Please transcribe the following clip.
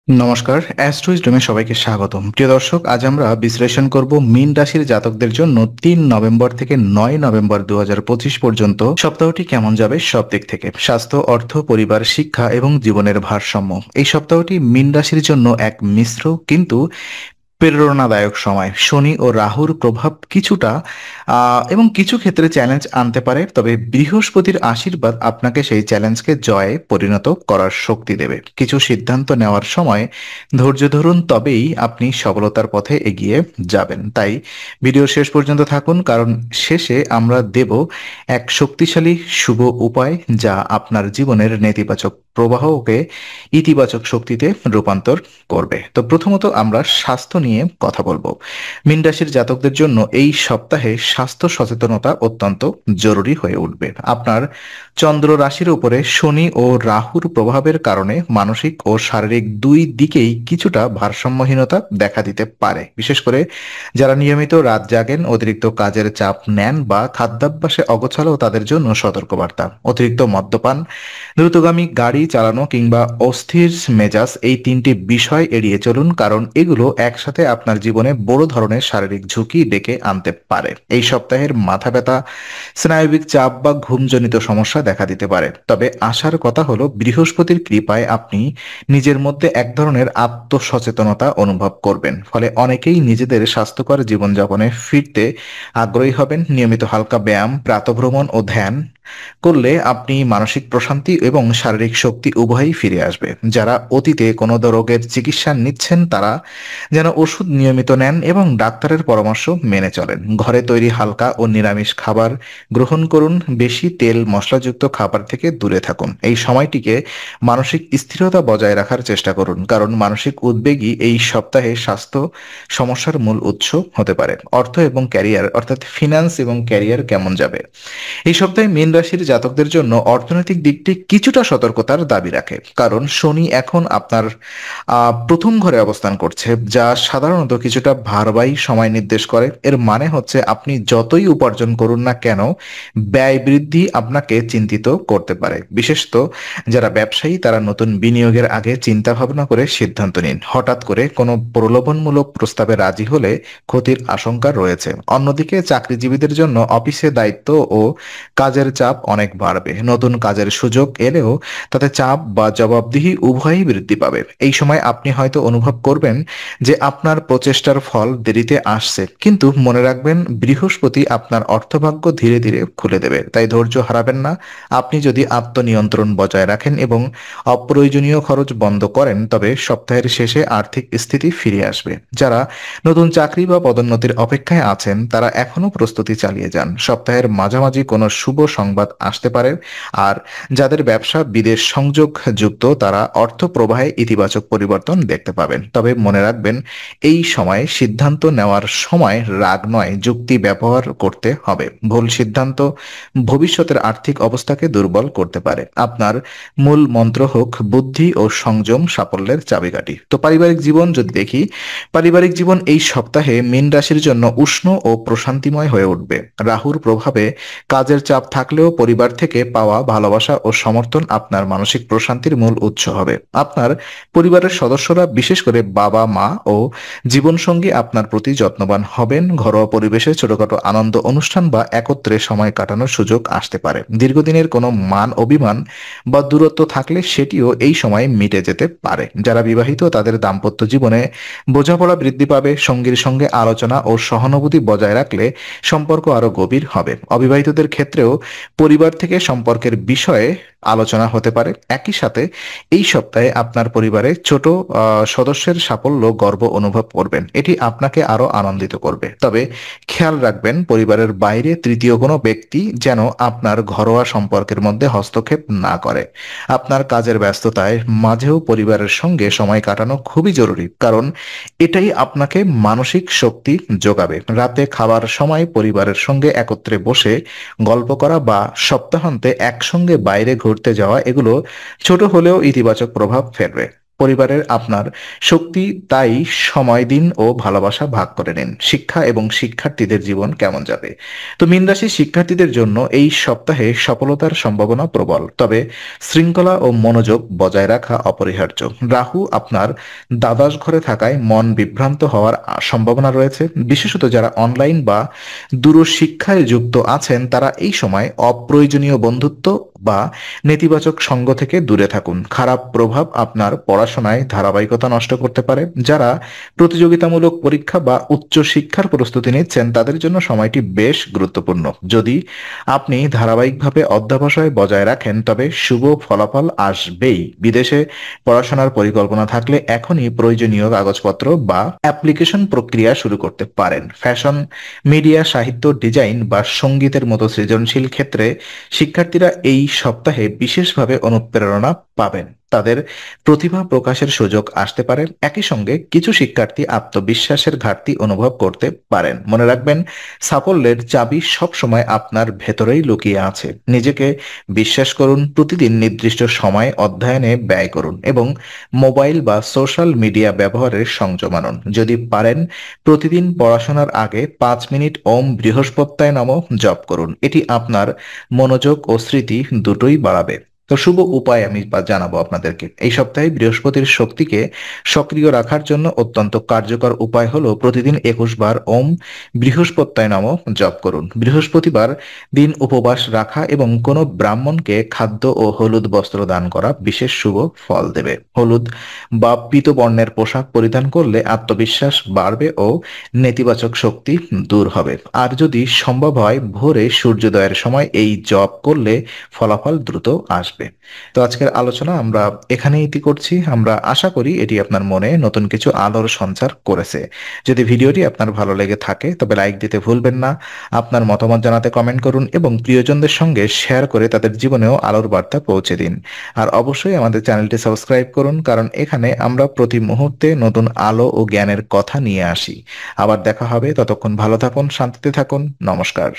নমস্কার, অ্যাস্ট্রোইজডমে সবাইকে স্বাগতম। প্রিয় দর্শক, আজ আমরা বিশ্লেষণ করব মীন রাশির জাতকদের জন্য ৩ নভেম্বর থেকে ৯ নভেম্বর ২০২৫ পর্যন্ত সপ্তাহটি কেমন যাবে সব দিক থেকে। স্বাস্থ্য, অর্থ, পরিবার, শিক্ষা এবং জীবনের ভারসাম্য। এই সপ্তাহটি মীন রাশির জন্য এক মিশ্র কিন্তু প্রেরণাদায়ক সময়। শনি ও রাহুর প্রভাব কিছুটা এবং কিছু ক্ষেত্রে চ্যালেঞ্জ আনতে পারে, তবে বৃহস্পতির আশীর্বাদ আপনাকে সেই চ্যালেঞ্জকে জয়ে পরিণত করার শক্তি দেবে। কিছু সিদ্ধান্ত নেওয়ার সময় ধৈর্য ধরুন, তবেই আপনি সফলতার পথে এগিয়ে যাবেন। তাই ভিডিও শেষ পর্যন্ত থাকুন, কারণ শেষে আমরা দেব এক শক্তিশালী শুভ উপায় যা আপনার জীবনের নেতিবাচক প্রবাহকে ইতিবাচক শক্তিতে রূপান্তর করবে। তো প্রথমত আমরা স্বাস্থ্য নিয়ে কথা বলবো। মীন রাশির জাতকদের জন্য এই সপ্তাহে স্বাস্থ্য সচেতনতা অত্যন্ত জরুরি হয়ে উঠবে। আপনার চন্দ্র রাশির উপরে শনি ও রাহুর প্রভাবের কারণে মানসিক ও শারীরিক দুই দিকেই কিছুটা ভারসাম্যহীনতা দেখা দিতে পারে। বিশেষ করে যারা নিয়মিত রাত জাগেন, অতিরিক্ত কাজের চাপ নেন বা খাদ্যাভ্যাসে অগোছালো, তাদের জন্য সতর্কবার্তা। অতিরিক্ত মদ্যপান, দ্রুতগামী গাড়ি চালানো কিংবা অস্থির মেজাজ, এই তিনটি বিষয় এড়িয়ে চলুন, কারণ এগুলো একসাথে আপনার জীবনে বড় ধরনের শারীরিক ঝুঁকি ডেকে আনতে পারে। এই সপ্তাহের মাথা ব্যথা, স্নায়বিক চাপ বা ঘুমজনিত সমস্যা দেখা দিতে পারে। তবে আশার কথা হলো, বৃহস্পতির কৃপায় আপনি নিজের মধ্যে এক ধরনের আত্মসচেতনতা অনুভব করবেন, ফলে অনেকেই নিজেদের স্বাস্থ্যকর জীবনযাপনে ফিরতে আগ্রহী হবেন। নিয়মিত হালকা ব্যায়াম, প্রাতঃভ্রমণ ও ধ্যান করলে আপনি মানসিক প্রশান্তি এবং শারীরিক শক্তি উভয়ই ফিরে আসবে। যারা অতীতে কোনো রোগের চিকিৎসা নিচ্ছেন, তারা যেন ওষুধ নিয়মিত নেন এবং ডাক্তারের পরামর্শ মেনে চলেন। ঘরে তৈরি হালকা ও নিরামিষ খাবার গ্রহণ করুন। বেশি তেল মশলাযুক্ত খাবার থেকে দূরে থাকুন। এই সময়টিকে মানসিক স্থিরতা বজায় রাখার চেষ্টা করুন, কারণ মানসিক উদ্বেগই এই সপ্তাহে স্বাস্থ্য সমস্যার মূল উৎস হতে পারে। অর্থ এবং ক্যারিয়ার, অর্থাৎ ফিনান্স এবং ক্যারিয়ার কেমন যাবে? এই সপ্তাহে মীন রাশির জাতকদের জন্য অর্থনৈতিক দিকটি কিছুটা সতর্কতার দাবি রাখে, কারণ শনি এখন আপনার প্রথম ঘরে অবস্থান করছে, যা সাধারণত কিছুটা ভারবাহী সময় নির্দেশ করে। এর মানে হচ্ছে, আপনি যতই উপার্জন করুন না কেন, ব্যয় বৃদ্ধি আপনাকে চিন্তিত করতে পারে। বিশেষত যারা ব্যবসায়ী, তারা নতুন বিনিয়োগের আগে চিন্তা ভাবনা করে সিদ্ধান্ত নিন। হঠাৎ করে কোনো প্রলোভনমূলক প্রস্তাবে রাজি হলে ক্ষতির আশঙ্কা রয়েছে। অন্যদিকে চাকরিজীবীদের জন্য অফিসে দায়িত্ব ও কাজের চাপ অনেক বাড়বে। নতুন কাজের সুযোগ এলেও তাতে চাপ বা জবাবদিহি উভয়ই বৃদ্ধি পাবে। এই সময় আপনি হয়তো অনুভব করবেন যে আপনার প্রচেষ্টার ফল দেরিতে আসছে, কিন্তু মনে রাখবেন, বৃহস্পতি আপনার অর্থভাগ্য ধীরে ধীরে খুলে দেবে। তাই ধৈর্য হারাবেন না। আপনি যদি আত্মনিয়ন্ত্রণ বজায় রাখেন এবং অপ্রয়োজনীয় খরচ বন্ধ করেন, তবে সপ্তাহের শেষে আর্থিক স্থিতি ফিরে আসবে। যারা নতুন চাকরি বা পদোন্নতির অপেক্ষায় আছেন, তারা এখনো প্রস্তুতি চালিয়ে যান। সপ্তাহের মাঝামাঝি কোনো শুভ সংবাদ আসতে পারে। আর যাদের ব্যবসা বিদেশ সংযোগ যুক্ত, তারা অর্থ প্রবাহে ইতিবাচক পরিবর্তন দেখতে পাবেন। তবে মনে রাখবেন, এই সময় সিদ্ধান্ত নেওয়ার সময় রাগ নয়, যুক্তি ব্যবহার করতে হবে। ভুল সিদ্ধান্ত ভবিষ্যতের আর্থিক অবস্থাকে দুর্বল করতে পারে। আপনার মূল মন্ত্র হোক বুদ্ধি ও সংযম সাফল্যের চাবিকাঠি। তো পারিবারিক জীবন যদি দেখি, পারিবারিক জীবন এই সপ্তাহে মীন রাশির জন্য উষ্ণ ও প্রশান্তিময় হয়ে উঠবে। রাহুর প্রভাবে কাজের চাপ থাকলেও পরিবার থেকে পাওয়া ভালোবাসা ও সমর্থন আপনার মানসিক প্রশান্তির মূল উৎস হবে। আপনার পরিবারের সদস্যরা, বিশেষ করে বাবা মা ও জীবনসঙ্গী, আপনার প্রতি যত্নবান হবেন। ঘরোয়া পরিবেশে ছোটখাটো আনন্দ অনুষ্ঠান বা একত্রে সময় কাটানোর সুযোগ আসতে পারে। দীর্ঘদিনের কোনো মান অভিমান বা দূরত্ব থাকলে সেটিও এই সময় মিটে যেতে পারে। যারা বিবাহিত, তাদের দাম্পত্য জীবনে বোঝাপড়া বৃদ্ধি পাবে। সঙ্গীর সঙ্গে আলোচনা ও সহানুভূতি বজায় রাখলে সম্পর্ক আরো গভীর হবে। অবিবাহিতদের ক্ষেত্রেও পরিবার থেকে সম্পর্কের বিষয়ে আলোচনা হতে পারে। একই সাথে এই সপ্তাহে আপনার পরিবারে ছোট সদস্যের সাফল্য গর্ব অনুভব করবেন। এটি আপনাকে আরো আনন্দিত করবে। তবে খেয়াল রাখবেন, পরিবারের বাইরে তৃতীয় কোনো ব্যক্তি যেন আপনার ঘরোয়া সম্পর্কের মধ্যে হস্তক্ষেপ না করে। আপনার কাজের ব্যস্ততায় মাঝেও পরিবারের সঙ্গে সময় কাটানো খুবই জরুরি, কারণ এটাই আপনাকে মানসিক শক্তি যোগাবে। রাতে খাবার সময় পরিবারের সঙ্গে একত্রে বসে গল্প করা বা সপ্তাহান্তে একসঙ্গে বাইরে ঘুরতে যাওয়া, এগুলো ছোট হলেও ইতিবাচক প্রভাব ফেলবে। পরিবারের আপনার শক্তি, তাই সময় দিন ও ভালোবাসা ভাগ করে নিন। শিক্ষা এবং শিক্ষার্থীদের জীবন কেমন যাবে? তো মীন রাশির শিক্ষার্থীদের জন্য এই সপ্তাহে সফলতার সম্ভাবনা প্রবল, তবে শৃঙ্খলা ও মনোযোগ বজায় রাখা অপরিহার্য। রাহু আপনার দ্বাদশ ঘরে থাকায় মন বিভ্রান্ত হওয়ার সম্ভাবনা রয়েছে। বিশেষত যারা অনলাইন বা দূরশিক্ষায় যুক্ত আছেন তারা এই সময় অপ্রয়োজনীয় বন্ধুত্ব বা নেতিবাচক সঙ্গ থেকে দূরে থাকুন। খারাপ প্রভাব আপনার পড়াশোনায় ধারাবাহিকতা নষ্ট করতে পারে। যারা প্রতিযোগিতামূলক পরীক্ষা বা উচ্চ শিক্ষার প্রস্তুতি নিচ্ছেন তাদের জন্য সময়টি বেশ গুরুত্বপূর্ণ। যদি আপনি ধারাবাহিকভাবে অধ্যবসায় বজায় রাখেন তবে শুভ ফলাফল আসবেই। বিদেশে পড়াশোনার পরিকল্পনা থাকলে এখনই প্রয়োজনীয় কাগজপত্র বা অ্যাপ্লিকেশন প্রক্রিয়া শুরু করতে পারেন। ফ্যাশন, মিডিয়া, সাহিত্য, ডিজাইন বা সঙ্গীতের মতো সৃজনশীল ক্ষেত্রে শিক্ষার্থীরা এই সপ্তাহে বিশেষভাবে অনুপ্রেরণা পাবেন। তাদের প্রতিভা প্রকাশের সুযোগ আসতে পারে। একই সঙ্গে কিছু শিক্ষার্থী আত্মবিশ্বাসের ঘাটতি অনুভব করতে পারেন। মনে রাখবেন, সাফল্যের চাবি সবসময় আপনার ভেতরেই লুকিয়ে আছে। নিজেকে বিশ্বাস করুন, প্রতিদিন নির্দিষ্ট সময় অধ্যয়নে ব্যয় করুন এবং মোবাইল বা সোশ্যাল মিডিয়া ব্যবহারের সংযম আনুন। যদি পারেন, প্রতিদিন পড়াশোনার আগে 5 মিনিট ওম বৃহস্পত্যায় নমঃ জপ করুন। এটি আপনার মনোযোগ ও স্মৃতি দুটোই বাড়াবে। তো শুভ উপায় আমি জানাবো আপনাদেরকে। এই সপ্তাহে বৃহস্পতির শক্তিকে সক্রিয় রাখার জন্য অত্যন্ত কার্যকর উপায় হলো প্রতিদিন 21 বার ওম বৃহস্পত্যায় নমঃ জপ করুন। বৃহস্পতিবার দিন উপবাস রাখা এবং কোনো ব্রাহ্মণকে খাদ্য ও হলুদ বস্ত্র দান করা বিশেষ শুভ ফল দেবে। হলুদ বা পীত বর্ণের পোশাক পরিধান করলে আত্মবিশ্বাস বাড়বে ও নেতিবাচক শক্তি দূর হবে। আর যদি সম্ভব হয় ভোরে সূর্যোদয়ের সময় এই জপ করলে ফলাফল দ্রুত আসবে। তো আজকের আলোচনা আমরা এখানেই ইতি করছি। আমরা আশা করি এটি আপনার মনে নতুন কিছু আলোর সঞ্চার করেছে। যদি ভিডিওটি আপনার ভালো লেগে থাকে তবে লাইক দিতে ভুলবেন না। আপনার মতামত জানাতে কমেন্ট করুন এবং প্রিয়জনদের সঙ্গে শেয়ার করে তাদের জীবনেও আলোর বার্তা পৌঁছে দিন। আর অবশ্যই আমাদের চ্যানেলটি সাবস্ক্রাইব করুন, কারণ এখানে আমরা প্রতি মুহূর্তে নতুন আলো ও জ্ঞানের কথা নিয়ে আসি। আবার দেখা হবে, ততক্ষণ ভালো থাকুন, শান্তিতে থাকুন। নমস্কার।